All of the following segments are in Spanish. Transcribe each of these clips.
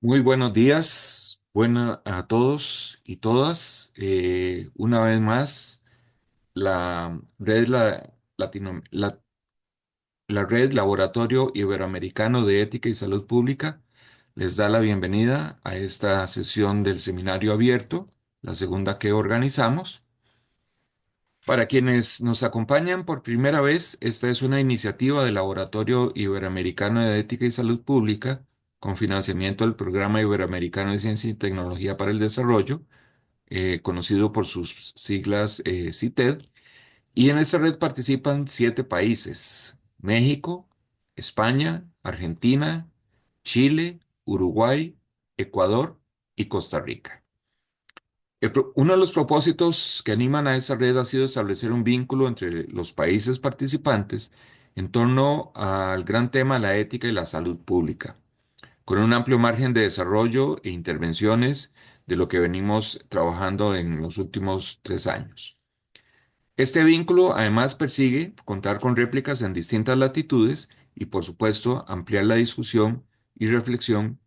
Muy buenos días, buenas a todos y todas. Una vez más, la red, la red Laboratorio Iberoamericano de Ética y Salud Pública les da la bienvenida a esta sesión del seminario abierto, la segunda que organizamos. Para quienes nos acompañan por primera vez, esta es una iniciativa del Laboratorio Iberoamericano de Ética y Salud Pública con financiamiento del Programa Iberoamericano de Ciencia y Tecnología para el Desarrollo, conocido por sus siglas CITED, y en esta red participan 7 países: México, España, Argentina, Chile, Uruguay, Ecuador y Costa Rica. Uno de los propósitos que animan a esa red ha sido establecer un vínculo entre los países participantes en torno al gran tema de la ética y la salud pública, con un amplio margen de desarrollo e intervenciones de lo que venimos trabajando en los últimos 3 años. Este vínculo además persigue contar con réplicas en distintas latitudes y, por supuesto, ampliar la discusión y reflexión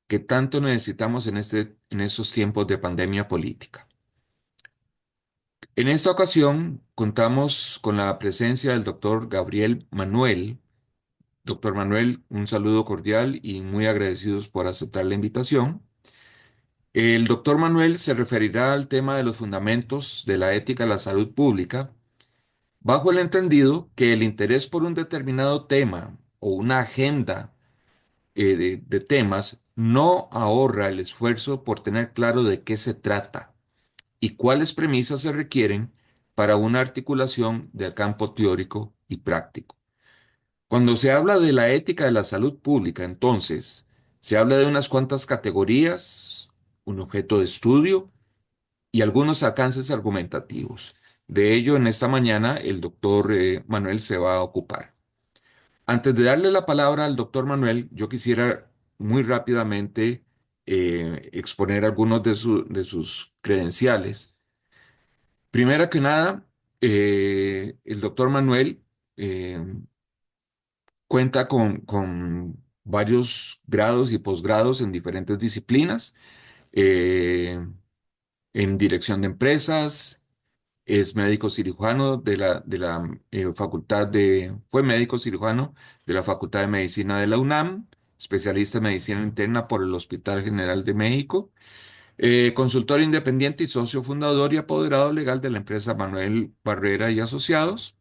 que tanto necesitamos en estos tiempos de pandemia política. En esta ocasión contamos con la presencia del doctor Gabriel Manuel. Doctor Manuel, un saludo cordial y muy agradecidos por aceptar la invitación. El doctor Manuel se referirá al tema de los fundamentos de la ética de la salud pública, bajo el entendido que el interés por un determinado tema o una agenda de temas no ahorra el esfuerzo por tener claro de qué se trata y cuáles premisas se requieren para una articulación del campo teórico y práctico. Cuando se habla de la ética de la salud pública, entonces, se habla de unas cuantas categorías, un objeto de estudio y algunos alcances argumentativos. De ello, en esta mañana, el doctor Manuel se va a ocupar. Antes de darle la palabra al doctor Manuel, yo quisiera muy rápidamente exponer algunos de sus credenciales. Primero que nada, el doctor Manuel eh, cuenta con varios grados y posgrados en diferentes disciplinas, eh, en dirección de empresas. Es médico cirujano de la Facultad fue médico cirujano de la Facultad de Medicina de la UNAM, especialista en medicina interna por el Hospital General de México, consultor independiente y socio fundador y apoderado legal de la empresa Manuel Barrera y Asociados,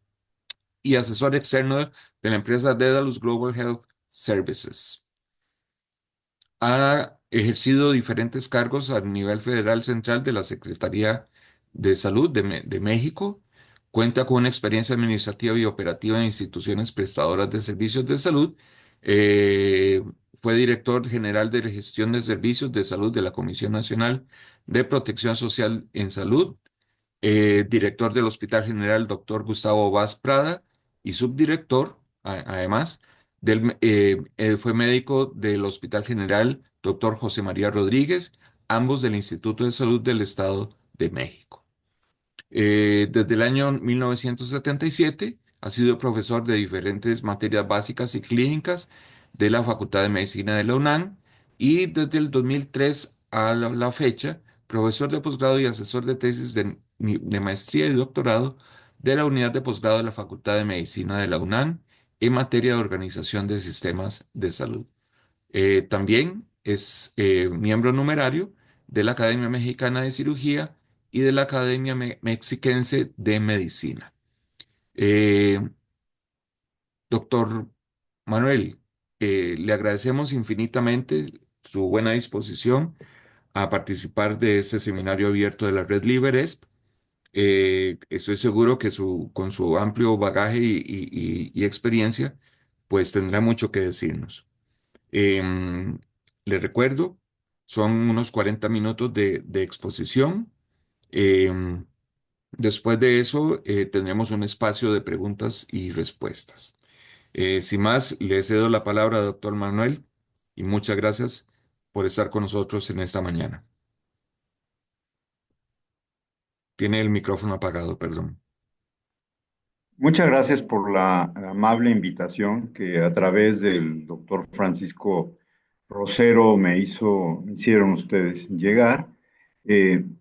y asesor externo de la empresa Dedalus Global Health Services. Ha ejercido diferentes cargos a nivel federal central de la Secretaría de Salud de México. Cuenta con una experiencia administrativa y operativa en instituciones prestadoras de servicios de salud. Eh, Fue director general de gestión de servicios de salud de la Comisión Nacional de Protección Social en Salud, director del Hospital General Dr. Gustavo Vaz Prada y subdirector, además, fue médico del Hospital General Dr. José María Rodríguez, ambos del Instituto de Salud del Estado de México. Desde el año 1977 ha sido profesor de diferentes materias básicas y clínicas de la Facultad de Medicina de la UNAM, y desde el 2003 a la fecha, profesor de posgrado y asesor de tesis de maestría y doctorado de la unidad de posgrado de la Facultad de Medicina de la UNAM en materia de organización de sistemas de salud. También es miembro numerario de la Academia Mexicana de Cirugía y de la Academia Mexiquense de Medicina. Eh, Doctor Manuel, le agradecemos infinitamente su buena disposición a participar de este seminario abierto de la Red LiberESP. Estoy seguro que con su amplio bagaje y experiencia, pues tendrá mucho que decirnos. Em, Le recuerdo, son unos 40 minutos de exposición. Em, Después de eso, tendremos un espacio de preguntas y respuestas. Sin más, le cedo la palabra al doctor Manuel y muchas gracias por estar con nosotros en esta mañana. Tiene el micrófono apagado, perdón. Muchas gracias por la amable invitación que a través del doctor Francisco Rosero me hicieron ustedes llegar.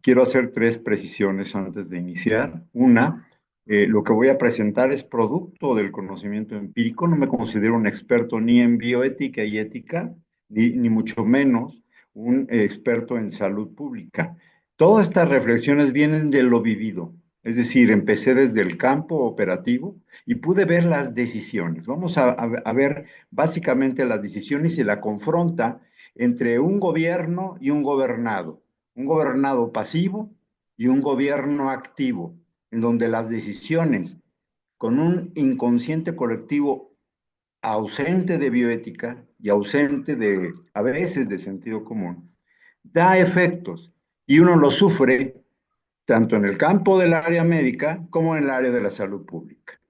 Quiero hacer tres precisiones antes de iniciar. Una, lo que voy a presentar es producto del conocimiento empírico. No me considero un experto ni en bioética y ética, ni mucho menos un experto en salud pública. Todas estas reflexiones vienen de lo vivido. Es decir, empecé desde el campo operativo y pude ver las decisiones. Vamos a ver básicamente las decisiones y la confronta entre un gobierno y un gobernado pasivo y un gobierno activo, en donde las decisiones con un inconsciente colectivo ausente de bioética y ausente de, a veces, de sentido común, da efectos y uno lo sufre tanto en el campo del área médica como en el área de la salud pública.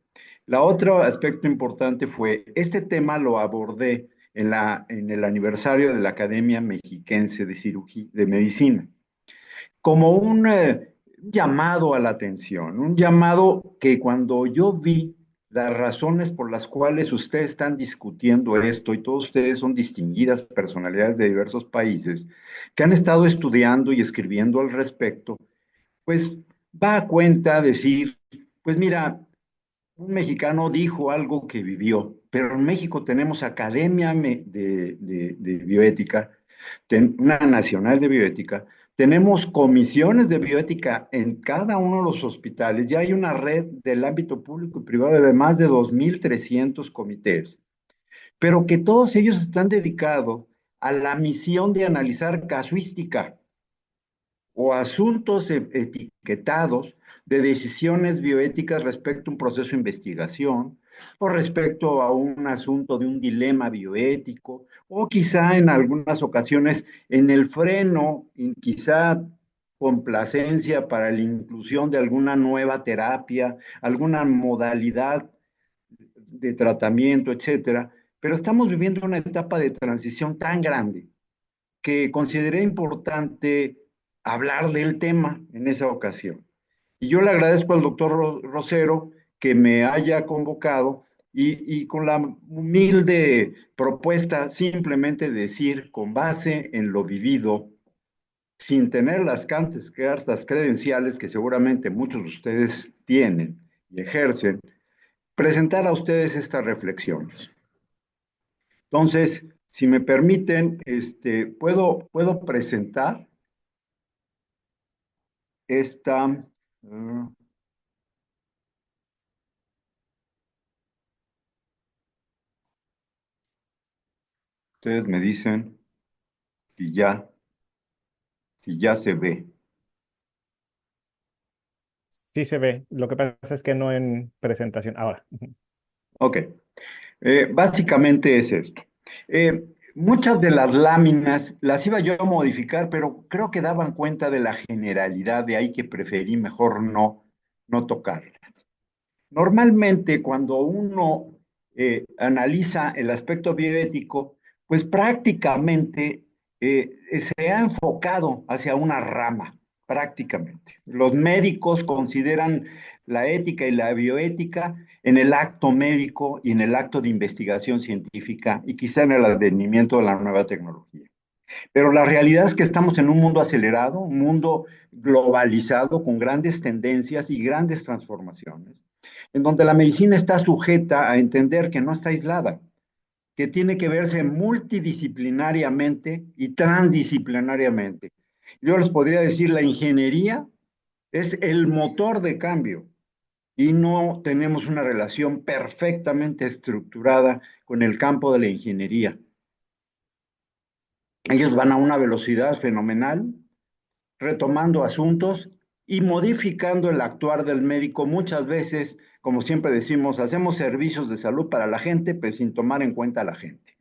La otro aspecto importante fue, este tema lo abordé en el aniversario de la Academia Mexiquense de Cirugía, de Medicina, como un llamado a la atención, un llamado que cuando yo vi las razones por las cuales ustedes están discutiendo esto, y todos ustedes son distinguidas personalidades de diversos países, que han estado estudiando y escribiendo al respecto, pues va a cuenta decir, pues mira, un mexicano dijo algo que vivió, pero en México tenemos Academia de Bioética, una nacional de bioética, tenemos comisiones de bioética en cada uno de los hospitales, ya hay una red del ámbito público y privado de más de 2.300 comités, pero que todos ellos están dedicados a la misión de analizar casuística o asuntos etiquetados de decisiones bioéticas respecto a un proceso de investigación o respecto a un asunto de un dilema bioético o quizá en algunas ocasiones en el freno, y quizá complacencia para la inclusión de alguna nueva terapia, alguna modalidad de tratamiento, etcétera. Pero estamos viviendo una etapa de transición tan grande que consideré importante hablar del tema en esa ocasión. Y yo le agradezco al doctor Rosero que me haya convocado y con la humilde propuesta simplemente decir con base en lo vivido, sin tener las cartas credenciales que seguramente muchos de ustedes tienen y ejercen, presentar a ustedes estas reflexiones. Entonces, si me permiten, puedo presentar esta, ustedes me dicen si ya, si ya se ve. Sí se ve. Lo que pasa es que no en presentación. Ahora. Ok, básicamente es esto. Muchas de las láminas las iba yo a modificar, pero creo que daban cuenta de la generalidad, de ahí que preferí mejor no tocarlas. Normalmente cuando uno analiza el aspecto bioético, pues prácticamente se ha enfocado hacia una rama, prácticamente. Los médicos consideran la ética y la bioética en el acto médico y en el acto de investigación científica y quizá en el advenimiento de la nueva tecnología. Pero la realidad es que estamos en un mundo acelerado, un mundo globalizado con grandes tendencias y grandes transformaciones, en donde la medicina está sujeta a entender que no está aislada, que tiene que verse multidisciplinariamente y transdisciplinariamente. Yo les podría decir, la ingeniería es el motor de cambio y no tenemos una relación perfectamente estructurada con el campo de la ingeniería. Ellos van a una velocidad fenomenal, retomando asuntos y modificando el actuar del médico. Muchas veces, como siempre decimos, hacemos servicios de salud para la gente, pero sin tomar en cuenta a la gente.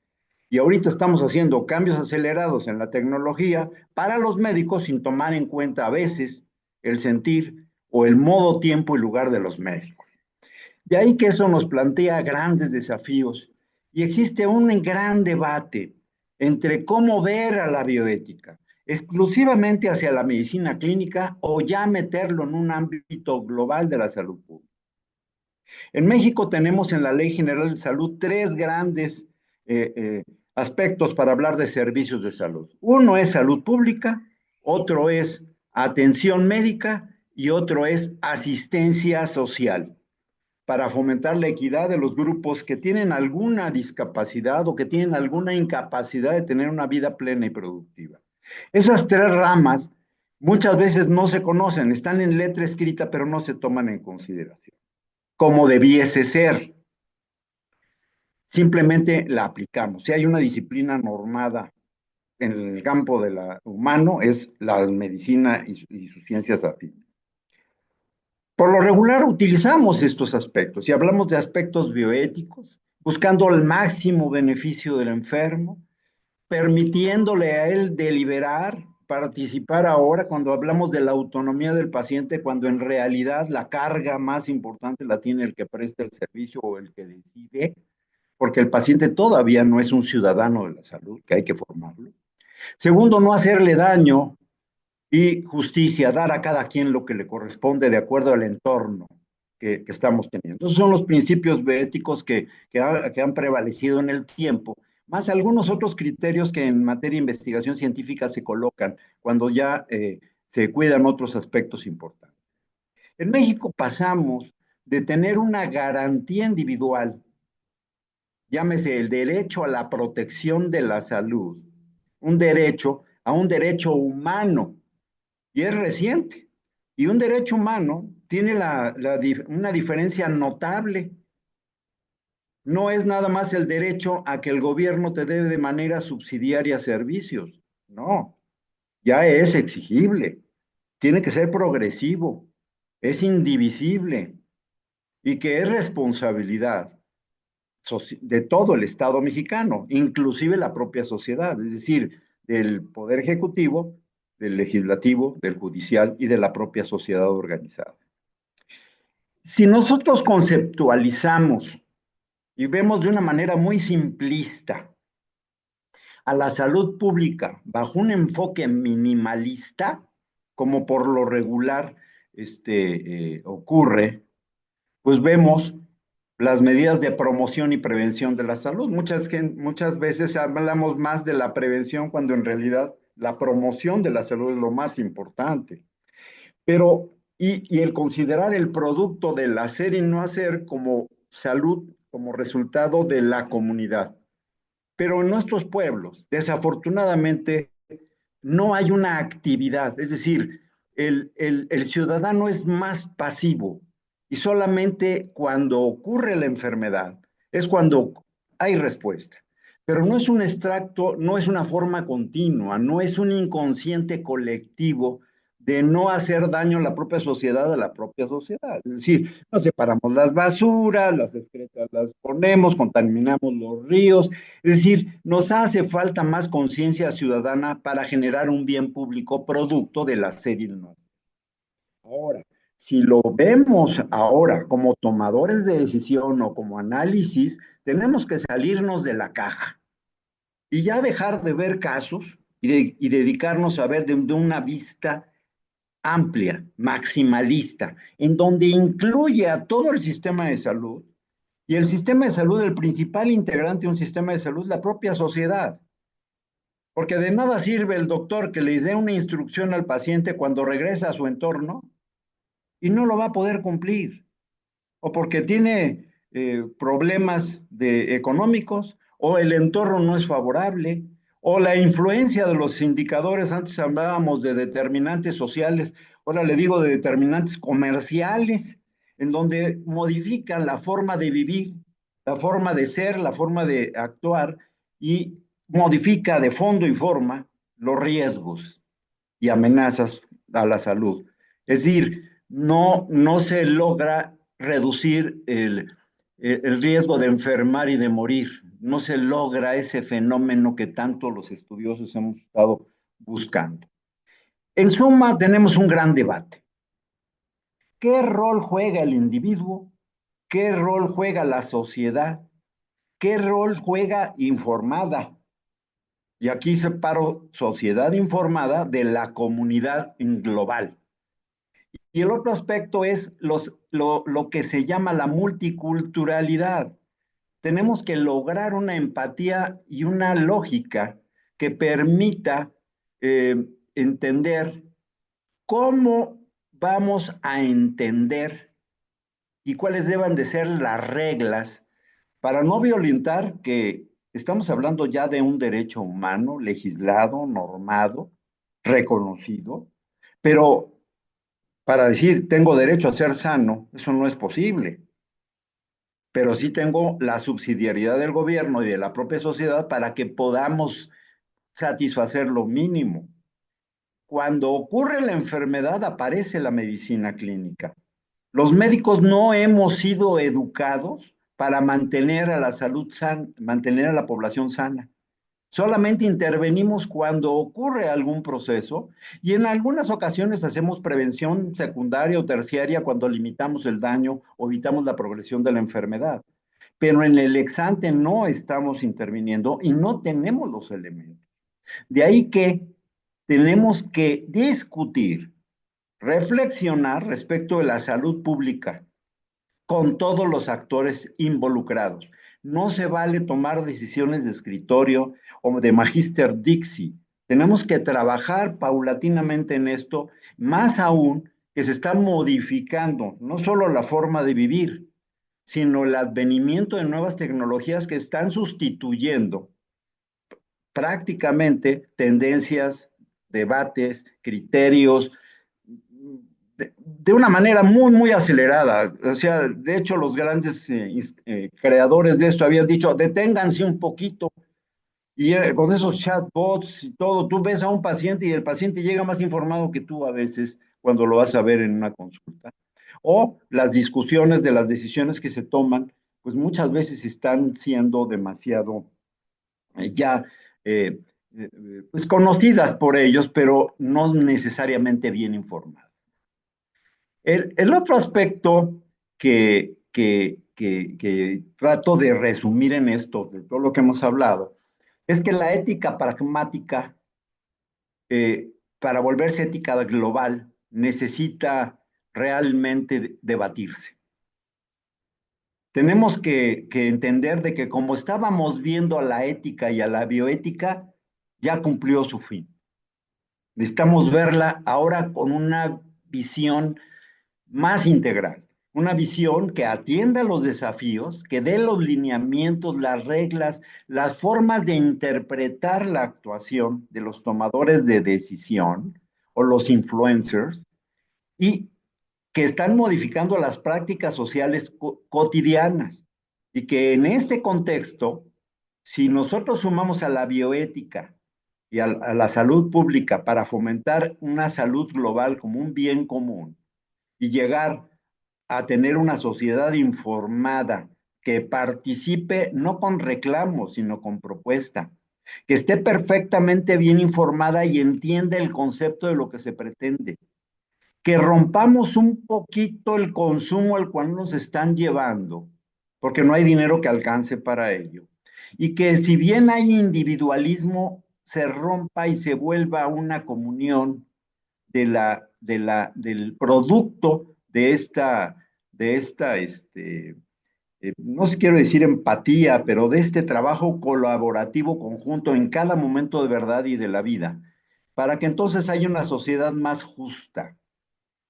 Y ahorita estamos haciendo cambios acelerados en la tecnología para los médicos sin tomar en cuenta a veces el sentir o el modo, tiempo y lugar de los médicos. De ahí que eso nos plantea grandes desafíos y existe un gran debate entre cómo ver a la bioética, exclusivamente hacia la medicina clínica o ya meterlo en un ámbito global de la salud pública. En México tenemos en la Ley General de Salud tres grandes aspectos para hablar de servicios de salud. Uno es salud pública, otro es atención médica y otro es asistencia social para fomentar la equidad de los grupos que tienen alguna discapacidad o que tienen alguna incapacidad de tener una vida plena y productiva. Esas tres ramas muchas veces no se conocen, están en letra escrita, pero no se toman en consideración, como debiese ser. Simplemente la aplicamos. Si hay una disciplina normada en el campo de la humano, es la medicina y sus ciencias afines. Por lo regular utilizamos estos aspectos y hablamos de aspectos bioéticos, buscando el máximo beneficio del enfermo, permitiéndole a él deliberar, participar ahora cuando hablamos de la autonomía del paciente, cuando en realidad la carga más importante la tiene el que presta el servicio o el que decide, porque el paciente todavía no es un ciudadano de la salud, que hay que formarlo. Segundo, no hacerle daño y justicia, dar a cada quien lo que le corresponde de acuerdo al entorno que estamos teniendo. Esos son los principios bioéticos que han prevalecido en el tiempo, más algunos otros criterios que en materia de investigación científica se colocan cuando ya se cuidan otros aspectos importantes. En México pasamos de tener una garantía individual, llámese el derecho a la protección de la salud, un derecho a un derecho humano, y es reciente. Y un derecho humano tiene una diferencia notable. No es nada más el derecho a que el gobierno te dé de manera subsidiaria servicios. No, ya es exigible. Tiene que ser progresivo, es indivisible y que es responsabilidad de todo el Estado mexicano, inclusive la propia sociedad, es decir, del Poder Ejecutivo, del Legislativo, del Judicial y de la propia sociedad organizada. Si nosotros conceptualizamos y vemos de una manera muy simplista a la salud pública bajo un enfoque minimalista, como por lo regular ocurre, pues vemos las medidas de promoción y prevención de la salud. Muchas veces hablamos más de la prevención cuando en realidad la promoción de la salud es lo más importante. Pero, y el considerar el producto del hacer y no hacer como salud, como resultado de la comunidad. Pero en nuestros pueblos, desafortunadamente, no hay una actividad, es decir, el ciudadano es más pasivo y solamente cuando ocurre la enfermedad es cuando hay respuesta. Pero no es un extracto, no es una forma continua, no es un inconsciente colectivo de no hacer daño a la propia sociedad, Es decir, no separamos las basuras, las excretas las ponemos, contaminamos los ríos. Es decir, nos hace falta más conciencia ciudadana para generar un bien público producto de la serie no. Ahora, si lo vemos ahora como tomadores de decisión o como análisis, tenemos que salirnos de la caja y ya dejar de ver casos y dedicarnos a ver de una vista amplia, maximalista, en donde incluye a todo el sistema de salud y el sistema de salud, el principal integrante de un sistema de salud, la propia sociedad. Porque de nada sirve el doctor que le dé una instrucción al paciente cuando regresa a su entorno y no lo va a poder cumplir, o porque tiene problemas económicos, o el entorno no es favorable, o la influencia de los indicadores, antes hablábamos de determinantes sociales, ahora le digo de determinantes comerciales, en donde modifican la forma de vivir, la forma de ser, la forma de actuar, y modifica de fondo y forma los riesgos y amenazas a la salud. Es decir, no se logra reducir el riesgo de enfermar y de morir. No se logra ese fenómeno que tanto los estudiosos hemos estado buscando. En suma, tenemos un gran debate. ¿Qué rol juega el individuo? ¿Qué rol juega la sociedad? ¿Qué rol juega informada? Y aquí separo sociedad informada de la comunidad en global. Y el otro aspecto es lo que se llama la multiculturalidad. tenemos que lograr una empatía y una lógica que permita entender cómo vamos a entender y cuáles deban de ser las reglas para no violentar que estamos hablando ya de un derecho humano legislado, normado, reconocido, pero para decir tengo derecho a ser sano, eso no es posible, pero sí tengo la subsidiariedad del gobierno y de la propia sociedad para que podamos satisfacer lo mínimo. Cuando ocurre la enfermedad aparece la medicina clínica. Los médicos no hemos sido educados para mantener a la salud sana, mantener a la población sana. Solamente intervenimos cuando ocurre algún proceso y en algunas ocasiones hacemos prevención secundaria o terciaria cuando limitamos el daño o evitamos la progresión de la enfermedad. Pero en el ex ante no estamos interviniendo y no tenemos los elementos. De ahí que tenemos que discutir, reflexionar respecto de la salud pública con todos los actores involucrados. No se vale tomar decisiones de escritorio o de Magister Dixie. Tenemos que trabajar paulatinamente en esto, más aún que se está modificando no solo la forma de vivir, sino el advenimiento de nuevas tecnologías que están sustituyendo prácticamente tendencias, debates, criterios, de una manera muy, muy acelerada. O sea, de hecho, los grandes creadores de esto habían dicho, deténganse un poquito. Y con esos chatbots y todo, tú ves a un paciente y el paciente llega más informado que tú a veces cuando lo vas a ver en una consulta. O las discusiones de las decisiones que se toman, pues muchas veces están siendo demasiado ya eh, pues conocidas por ellos, pero no necesariamente bien informadas. El otro aspecto que trato de resumir en esto, de todo lo que hemos hablado, es que la ética pragmática, para volverse ética global, necesita realmente debatirse. Tenemos que entender de que como estábamos viendo a la ética y a la bioética, ya cumplió su fin. Necesitamos verla ahora con una visión más integral, una visión que atienda los desafíos, que dé los lineamientos, las reglas, las formas de interpretar la actuación de los tomadores de decisión o los influencers y que están modificando las prácticas sociales cotidianas y que en ese contexto, si nosotros sumamos a la bioética y a la salud pública para fomentar una salud global como un bien común y llegar a tener una sociedad informada que participe no con reclamos, sino con propuesta, que esté perfectamente bien informada y entienda el concepto de lo que se pretende, que rompamos un poquito el consumo al cual nos están llevando, porque no hay dinero que alcance para ello, y que si bien hay individualismo, se rompa y se vuelva una comunión del producto no sé, quiero decir empatía, pero de este trabajo colaborativo conjunto en cada momento de verdad y de la vida, para que entonces haya una sociedad más justa.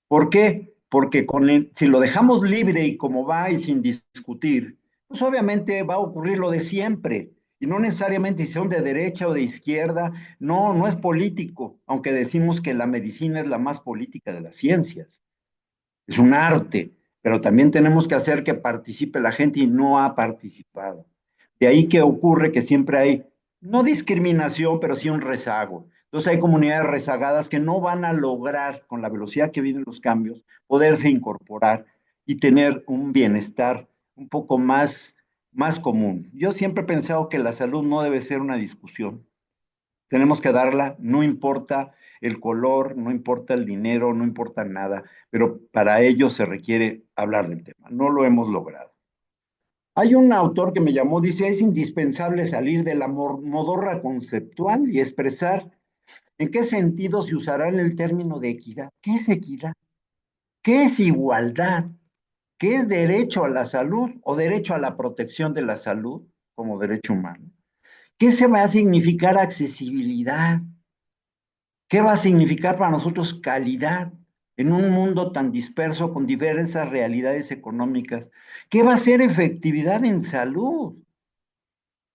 ¿Por qué? Porque si lo dejamos libre y como va y sin discutir, pues obviamente va a ocurrir lo de siempre. Y no necesariamente si son de derecha o de izquierda, no, no es político, aunque decimos que la medicina es la más política de las ciencias. Es un arte, pero también tenemos que hacer que participe la gente y no ha participado. De ahí que ocurre que siempre hay, no discriminación, pero sí un rezago. Entonces hay comunidades rezagadas que no van a lograr, con la velocidad que vienen los cambios, poderse incorporar y tener un bienestar un poco más común. Yo siempre he pensado que la salud no debe ser una discusión. Tenemos que darla, no importa el color, no importa el dinero, no importa nada, pero para ello se requiere hablar del tema. No lo hemos logrado. Hay un autor que me llamó, dice, es indispensable salir de la modorra conceptual y expresar en qué sentido se usará el término de equidad. ¿Qué es equidad? ¿Qué es igualdad? ¿Qué es derecho a la salud o derecho a la protección de la salud como derecho humano? ¿Qué se va a significar accesibilidad? ¿Qué va a significar para nosotros calidad en un mundo tan disperso con diversas realidades económicas? ¿Qué va a ser efectividad en salud?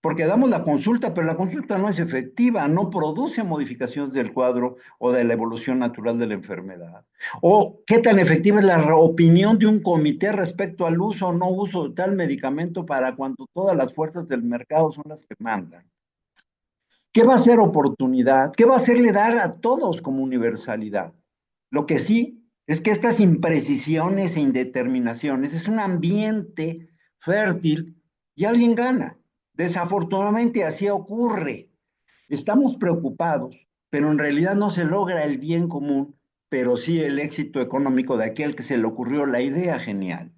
Porque damos la consulta, pero la consulta no es efectiva, no produce modificaciones del cuadro o de la evolución natural de la enfermedad. O qué tan efectiva es la opinión de un comité respecto al uso o no uso de tal medicamento para cuando todas las fuerzas del mercado son las que mandan. ¿Qué va a ser oportunidad? ¿Qué va a hacerle dar a todos como universalidad? Lo que sí es que estas imprecisiones e indeterminaciones es un ambiente fértil y alguien gana. Desafortunadamente así ocurre. Estamos preocupados, pero en realidad no se logra el bien común, pero sí el éxito económico de aquel que se le ocurrió la idea genial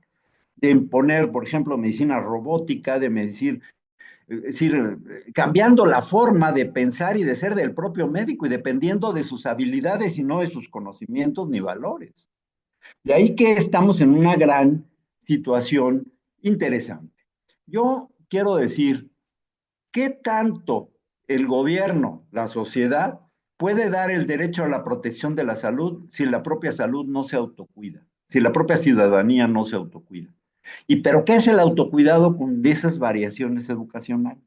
de imponer, por ejemplo, medicina robótica, es decir, cambiando la forma de pensar y de ser del propio médico y dependiendo de sus habilidades y no de sus conocimientos ni valores. De ahí que estamos en una gran situación interesante. Yo quiero decir, ¿qué tanto el gobierno, la sociedad, puede dar el derecho a la protección de la salud si la propia salud no se autocuida, si la propia ciudadanía no se autocuida? ¿Y pero qué es el autocuidado con esas variaciones educacionales?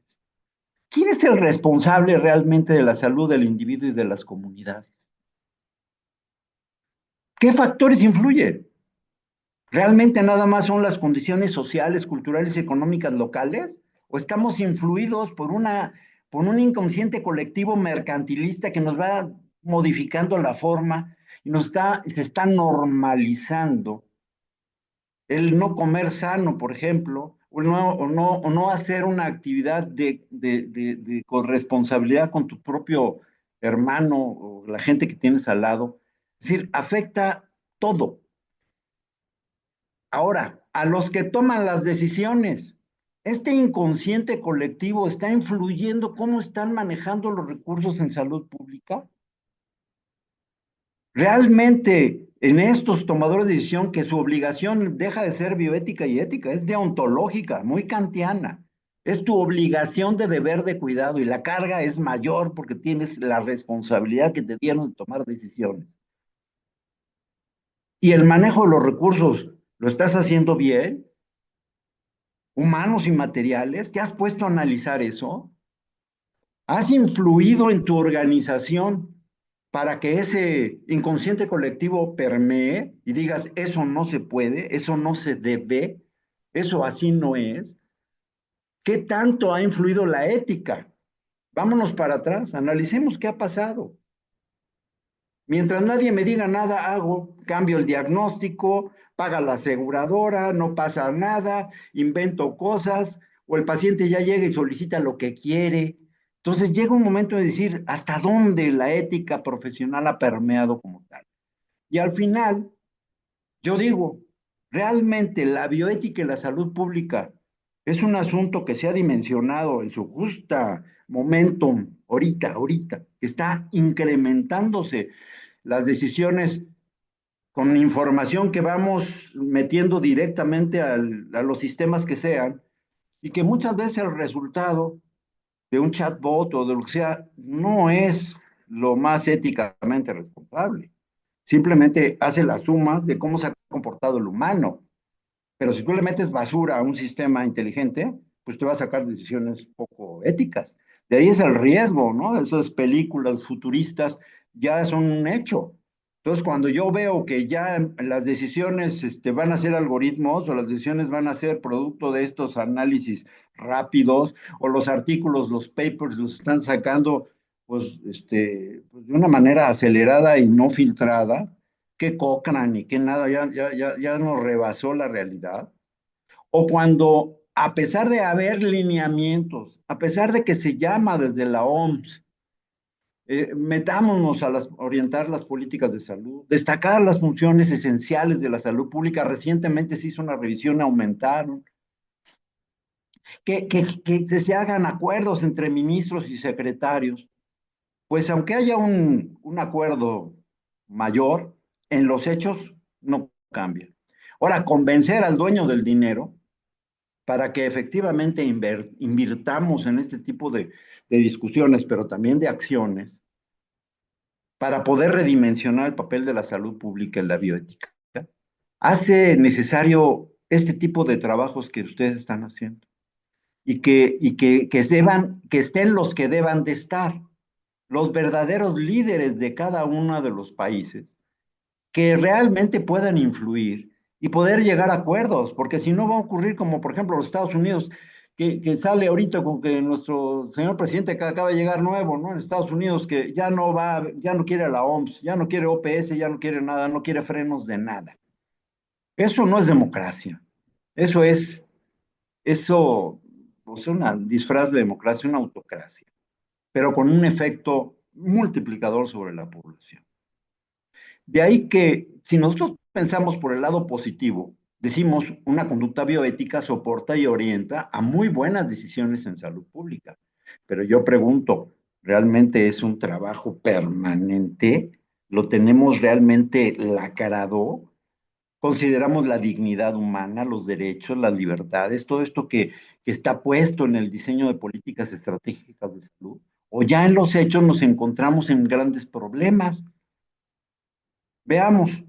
¿Quién es el responsable realmente de la salud del individuo y de las comunidades? ¿Qué factores influyen? ¿Realmente nada más son las condiciones sociales, culturales y económicas locales? ¿O estamos influidos por un inconsciente colectivo mercantilista que nos va modificando la forma y se está normalizando el no comer sano, por ejemplo, o no hacer una actividad de corresponsabilidad con tu propio hermano o la gente que tienes al lado? Es decir, afecta todo. Ahora, a los que toman las decisiones, este inconsciente colectivo está influyendo cómo están manejando los recursos en salud pública. Realmente, en estos tomadores de decisión, que su obligación deja de ser bioética y ética, es deontológica, muy kantiana. Es tu obligación de deber de cuidado y la carga es mayor porque tienes la responsabilidad que te dieron de tomar decisiones. Y el manejo de los recursos, ¿lo estás haciendo bien? Humanos y materiales, ¿te has puesto a analizar eso? ¿Has influido en tu organización para que ese inconsciente colectivo permee y digas, eso no se puede, eso no se debe, eso así no es? ¿Qué tanto ha influido la ética? Vámonos para atrás, analicemos qué ha pasado. Mientras nadie me diga nada, cambio el diagnóstico, paga la aseguradora, no pasa nada, invento cosas, o el paciente ya llega y solicita lo que quiere. Entonces llega un momento de decir hasta dónde la ética profesional ha permeado como tal. Y al final, yo digo, realmente la bioética y la salud pública es un asunto que se ha dimensionado en su justa momentum ahorita, que está incrementándose las decisiones con información que vamos metiendo directamente a los sistemas que sean, y que muchas veces el resultado de un chatbot o de lo que sea no es lo más éticamente responsable. Simplemente hace las sumas de cómo se ha comportado el humano. Pero si tú le metes basura a un sistema inteligente, pues te va a sacar decisiones poco éticas. De ahí es el riesgo, ¿no? Esas películas futuristas ya son un hecho. Entonces, cuando yo veo que ya las decisiones van a ser algoritmos o las decisiones van a ser producto de estos análisis rápidos o los artículos, los papers los están sacando pues, pues de una manera acelerada y no filtrada, que Cochrane y que nada, ya nos rebasó la realidad. O cuando, a pesar de haber lineamientos, a pesar de que se llama desde la OMS, metámonos a orientar las políticas de salud, destacar las funciones esenciales de la salud pública. Recientemente se hizo una revisión, aumentaron, que se hagan acuerdos entre ministros y secretarios. Pues aunque haya un acuerdo mayor, en los hechos no cambia. Ahora, convencer al dueño del dinero para que efectivamente invirtamos en este tipo de discusiones, pero también de acciones, para poder redimensionar el papel de la salud pública en la bioética. Hace necesario este tipo de trabajos que ustedes están haciendo que estén los que deban de estar, los verdaderos líderes de cada uno de los países, que realmente puedan influir y poder llegar a acuerdos, porque si no va a ocurrir como por ejemplo los Estados Unidos, que sale ahorita con que nuestro señor presidente que acaba de llegar nuevo, ¿no? En Estados Unidos, que ya no va, ya no quiere la OMS, ya no quiere OPS, ya no quiere nada, no quiere frenos de nada. Eso no es democracia. Eso es, eso, pues una disfraz de democracia, una autocracia, pero con un efecto multiplicador sobre la población. De ahí que si nosotros pensamos por el lado positivo, decimos una conducta bioética soporta y orienta a muy buenas decisiones en salud pública. Pero yo pregunto, ¿realmente es un trabajo permanente? ¿Lo tenemos realmente lacrado? ¿Consideramos la dignidad humana, los derechos, las libertades, todo esto que está puesto en el diseño de políticas estratégicas de salud? ¿O ya en los hechos nos encontramos en grandes problemas? Veamos,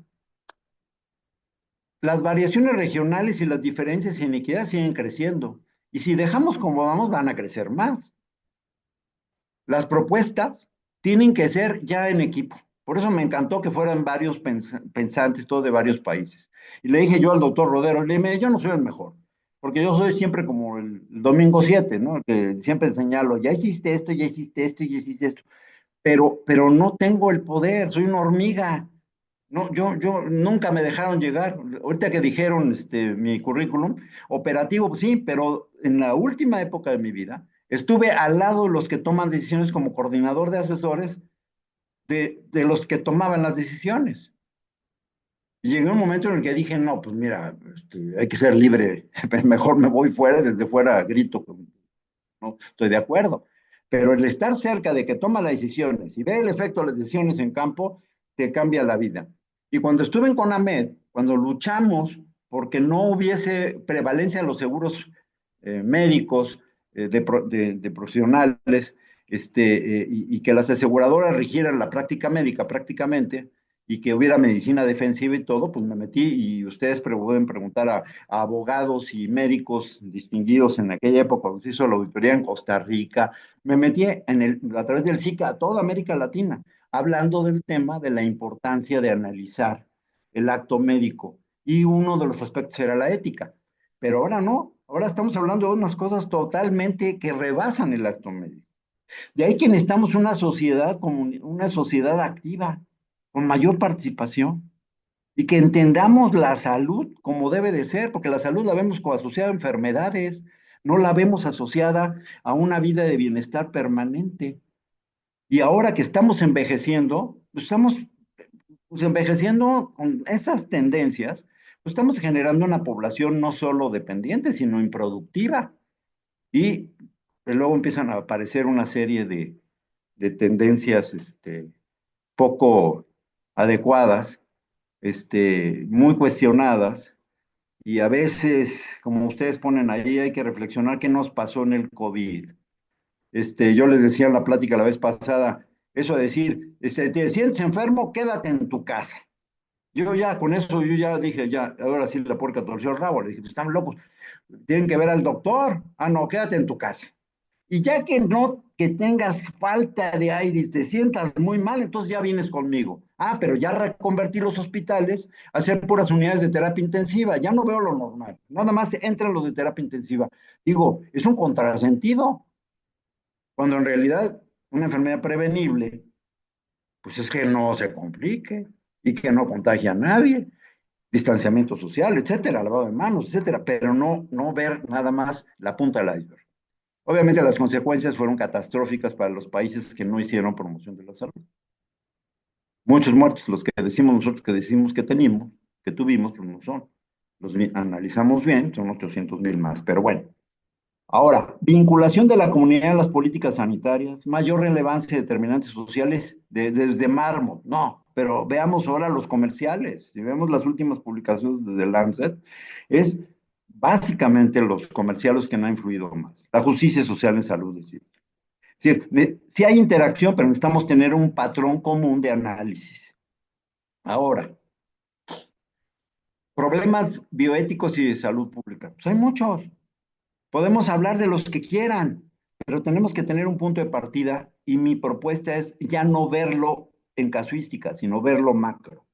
las variaciones regionales y las diferencias y inequidad siguen creciendo. Y si dejamos como vamos, van a crecer más. Las propuestas tienen que ser ya en equipo. Por eso me encantó que fueran varios pensantes, todos de varios países. Y le dije yo al doctor Rodero, le dije, yo no soy el mejor, porque yo soy siempre como el domingo 7, ¿no? Que siempre señalo, ya hiciste esto, ya hiciste esto, ya hiciste esto. Pero no tengo el poder, soy una hormiga. No, yo nunca me dejaron llegar. Ahorita que dijeron mi currículum, operativo, pues sí, pero en la última época de mi vida estuve al lado de los que toman decisiones como coordinador de asesores de los que tomaban las decisiones. Y llegó un momento en el que dije, no, pues mira, hay que ser libre, mejor me voy fuera, desde fuera grito, no estoy de acuerdo. Pero el estar cerca de que toma las decisiones y ver el efecto de las decisiones en campo, te cambia la vida. Y cuando estuve en CONAMED, cuando luchamos porque no hubiese prevalencia en los seguros médicos de profesionales, y que las aseguradoras rigieran la práctica médica prácticamente, y que hubiera medicina defensiva y todo, pues me metí y ustedes pueden preguntar a abogados y médicos distinguidos en aquella época, cuando se hizo la auditoría en Costa Rica, me metí a través del SICA a toda América Latina, hablando del tema de la importancia de analizar el acto médico. Y uno de los aspectos era la ética. Pero ahora no, ahora estamos hablando de unas cosas totalmente que rebasan el acto médico. De ahí que necesitamos una sociedad como una sociedad activa, con mayor participación, y que entendamos la salud como debe de ser, porque la salud la vemos como asociada a enfermedades, no la vemos asociada a una vida de bienestar permanente. Y ahora que estamos envejeciendo, pues estamos envejeciendo con estas tendencias, pues estamos generando una población no solo dependiente, sino improductiva. Y luego empiezan a aparecer una serie de tendencias poco adecuadas, muy cuestionadas, y a veces, como ustedes ponen ahí, hay que reflexionar qué nos pasó en el COVID. Yo les decía en la plática la vez pasada, eso de decir, te sientes enfermo, quédate en tu casa. Yo ya con eso, yo ya dije, ya, ahora sí la puerca torció el rabo. Le dije, pues están locos, tienen que ver al doctor. Ah, no, quédate en tu casa. Y ya que no, que tengas falta de aire y te sientas muy mal, entonces ya vienes conmigo. Ah, pero ya reconvertí los hospitales a hacer puras unidades de terapia intensiva. Ya no veo lo normal. Nada más entran los de terapia intensiva. Digo, es un contrasentido, cuando en realidad una enfermedad prevenible, pues es que no se complique y que no contagie a nadie, distanciamiento social, etcétera, lavado de manos, etcétera, pero no ver nada más la punta del iceberg. Obviamente las consecuencias fueron catastróficas para los países que no hicieron promoción de la salud. Muchos muertos, los que decimos nosotros que decimos que tenemos, que tuvimos, pues no son. Los analizamos bien, son 800,000 más, pero bueno. Ahora, vinculación de la comunidad en las políticas sanitarias, mayor relevancia de determinantes sociales desde mármol. No, pero veamos ahora los comerciales. Si vemos las últimas publicaciones de The Lancet, es básicamente los comerciales que han influido más. La justicia social en salud, es decir, sí hay interacción, pero necesitamos tener un patrón común de análisis. Ahora, problemas bioéticos y de salud pública. Pues hay muchos. Podemos hablar de los que quieran, pero tenemos que tener un punto de partida y mi propuesta es ya no verlo en casuística, sino verlo macro.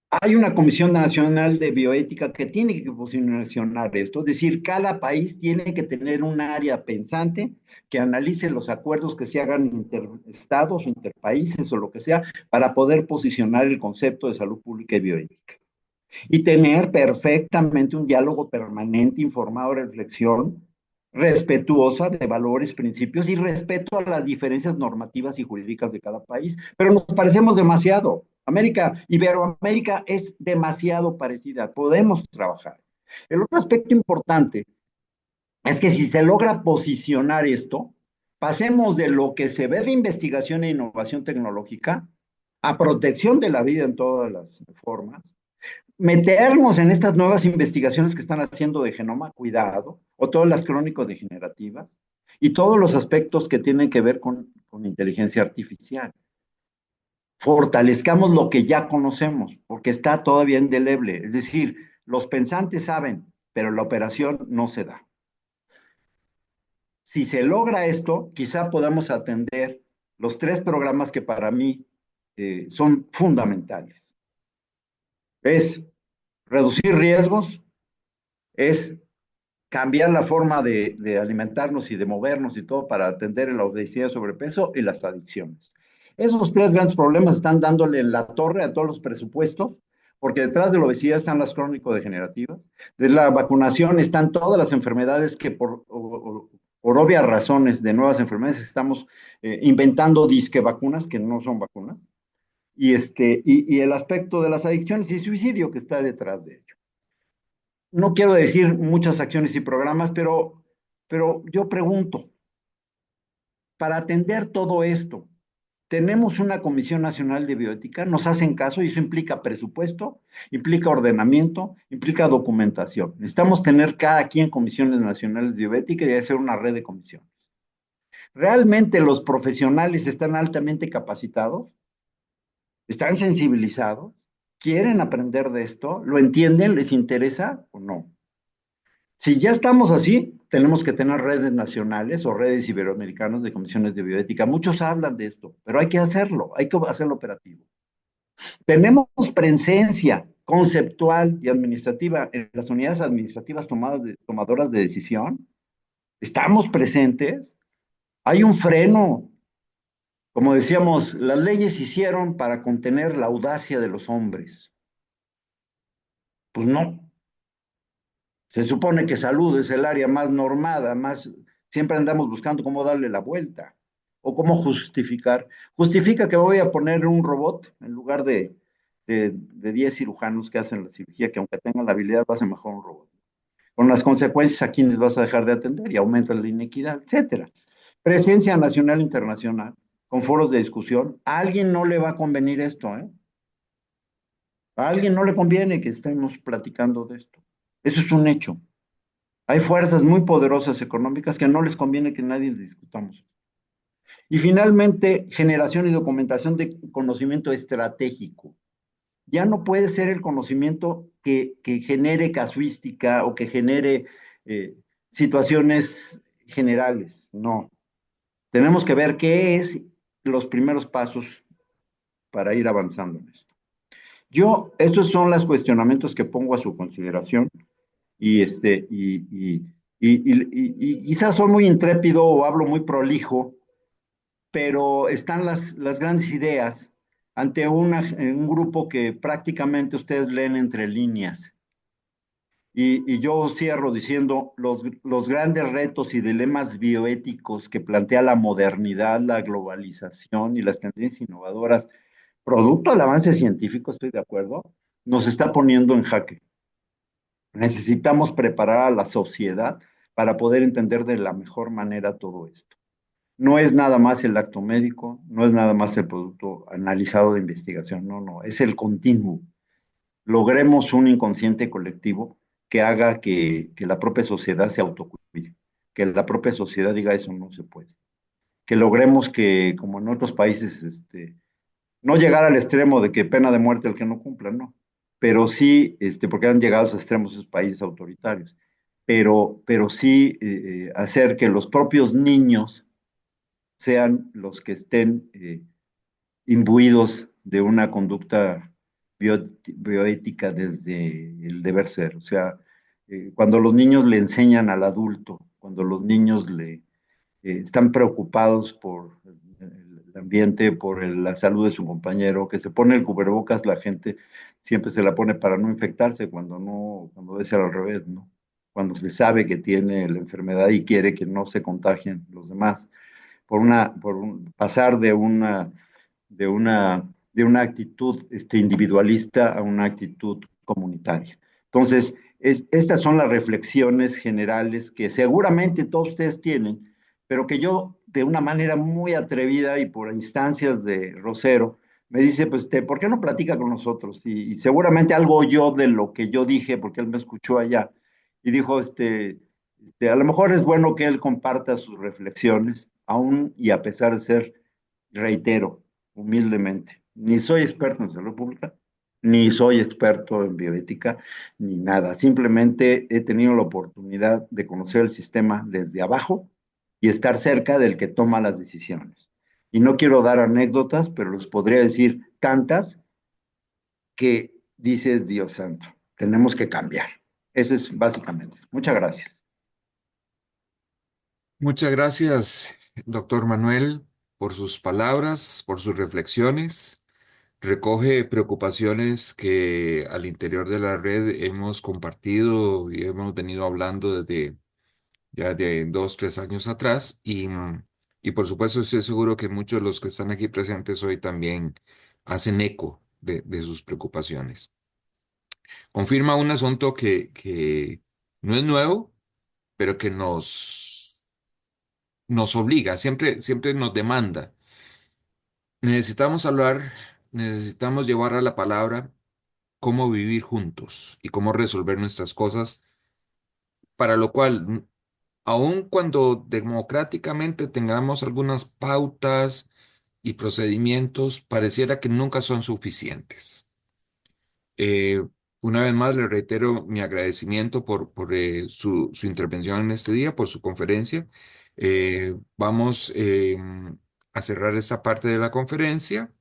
Hay una Comisión Nacional de Bioética que tiene que posicionar esto, es decir, cada país tiene que tener un área pensante que analice los acuerdos que se hagan interestados, interpaíses o lo que sea, para poder posicionar el concepto de salud pública y bioética. Y tener perfectamente un diálogo permanente, informado, reflexión, respetuosa de valores, principios y respeto a las diferencias normativas y jurídicas de cada país. Pero nos parecemos demasiado. Iberoamérica es demasiado parecida. Podemos trabajar. El otro aspecto importante es que si se logra posicionar esto, pasemos de lo que se ve de investigación e innovación tecnológica a protección de la vida en todas las formas, meternos en estas nuevas investigaciones que están haciendo de genoma, cuidado, o todas las crónico-degenerativas, y todos los aspectos que tienen que ver con inteligencia artificial. Fortalezcamos lo que ya conocemos, porque está todavía indeleble. Es decir, los pensantes saben, pero la operación no se da. Si se logra esto, quizá podamos atender los tres programas que para mí son fundamentales. Es reducir riesgos, es cambiar la forma de alimentarnos y de movernos y todo para atender la obesidad, sobrepeso y las adicciones. Esos tres grandes problemas están dándole en la torre a todos los presupuestos, porque detrás de la obesidad están las crónico-degenerativas, de la vacunación están todas las enfermedades que por obvias razones de nuevas enfermedades estamos inventando disque vacunas que no son vacunas, y el aspecto de las adicciones y suicidio que está detrás de ello. No quiero decir muchas acciones y programas, pero yo pregunto, para atender todo esto, tenemos una Comisión Nacional de Bioética, nos hacen caso y eso implica presupuesto, implica ordenamiento, implica documentación. Necesitamos tener cada quien comisiones nacionales de bioética y hacer una red de comisiones. ¿Realmente los profesionales están altamente capacitados? ¿Están sensibilizados? ¿Quieren aprender de esto? ¿Lo entienden? ¿Les interesa o no? Si ya estamos así, tenemos que tener redes nacionales o redes iberoamericanas de comisiones de bioética. Muchos hablan de esto, pero hay que hacerlo operativo. Tenemos presencia conceptual y administrativa en las unidades administrativas tomadoras de decisión. Estamos presentes. Hay un freno. Como decíamos, las leyes se hicieron para contener la audacia de los hombres. Pues no. Se supone que salud es el área más normada, siempre andamos buscando cómo darle la vuelta o cómo justificar. Justifica que voy a poner un robot en lugar de 10 cirujanos que hacen la cirugía, que aunque tengan la habilidad, va a ser mejor un robot. Con las consecuencias a quienes vas a dejar de atender y aumenta la inequidad, etcétera. Presencia nacional e internacional, con foros de discusión. A alguien no le va a convenir esto, ¿eh? A alguien no le conviene que estemos platicando de esto. Eso es un hecho. Hay fuerzas muy poderosas económicas que no les conviene que nadie discutamos. Y finalmente, generación y documentación de conocimiento estratégico. Ya no puede ser el conocimiento que genere casuística o que genere situaciones generales. No. Tenemos que ver qué es los primeros pasos para ir avanzando en esto. Estos son los cuestionamientos que pongo a su consideración y quizás soy muy intrépido o hablo muy prolijo, pero están las grandes ideas ante un grupo que prácticamente ustedes leen entre líneas. Y yo cierro diciendo los grandes retos y dilemas bioéticos que plantea la modernidad, la globalización y las tendencias innovadoras, producto del avance científico, estoy de acuerdo, nos está poniendo en jaque. Necesitamos preparar a la sociedad para poder entender de la mejor manera todo esto. No es nada más el acto médico, no es nada más el producto analizado de investigación, no, no, es el continuo. Logremos un inconsciente colectivo que haga que la propia sociedad se autocuide, que la propia sociedad diga eso no se puede, que logremos que, como en otros países, no llegar al extremo de que pena de muerte el que no cumpla, no, pero sí, porque han llegado a esos extremos esos países autoritarios, pero sí hacer que los propios niños sean los que estén imbuidos de una conducta bioética desde el deber ser. O sea, cuando los niños le enseñan al adulto, cuando los niños están preocupados por el ambiente, por la salud de su compañero, que se pone el cubrebocas, la gente siempre se la pone para no infectarse, cuando no, cuando debe ser al revés, ¿no? Cuando se sabe que tiene la enfermedad y quiere que no se contagien los demás, pasar de una actitud individualista a una actitud comunitaria. Entonces, estas son las reflexiones generales que seguramente todos ustedes tienen, pero que yo, de una manera muy atrevida y por instancias de Rosero, me dice, pues, ¿por qué no platica con nosotros? Y seguramente algo oyó de lo que yo dije, porque él me escuchó allá, y dijo, a lo mejor es bueno que él comparta sus reflexiones, aún y a pesar de ser, reitero, humildemente, ni soy experto en salud pública, ni soy experto en bioética, ni nada. Simplemente he tenido la oportunidad de conocer el sistema desde abajo y estar cerca del que toma las decisiones. Y no quiero dar anécdotas, pero les podría decir tantas que dices, Dios santo, tenemos que cambiar. Eso es básicamente. Muchas gracias. Muchas gracias, doctor Manuel, por sus palabras, por sus reflexiones. Recoge preocupaciones que al interior de la red hemos compartido y hemos venido hablando desde ya de 2, 3 años atrás y por supuesto estoy seguro que muchos de los que están aquí presentes hoy también hacen eco de sus preocupaciones. Confirma un asunto que no es nuevo, pero que nos obliga, siempre nos demanda. Necesitamos hablar, necesitamos llevar a la palabra cómo vivir juntos y cómo resolver nuestras cosas, para lo cual, aun cuando democráticamente tengamos algunas pautas y procedimientos, pareciera que nunca son suficientes. Eh, una vez más, le reitero mi agradecimiento por su intervención en este día, por su conferencia. Vamos a cerrar esta parte de la conferencia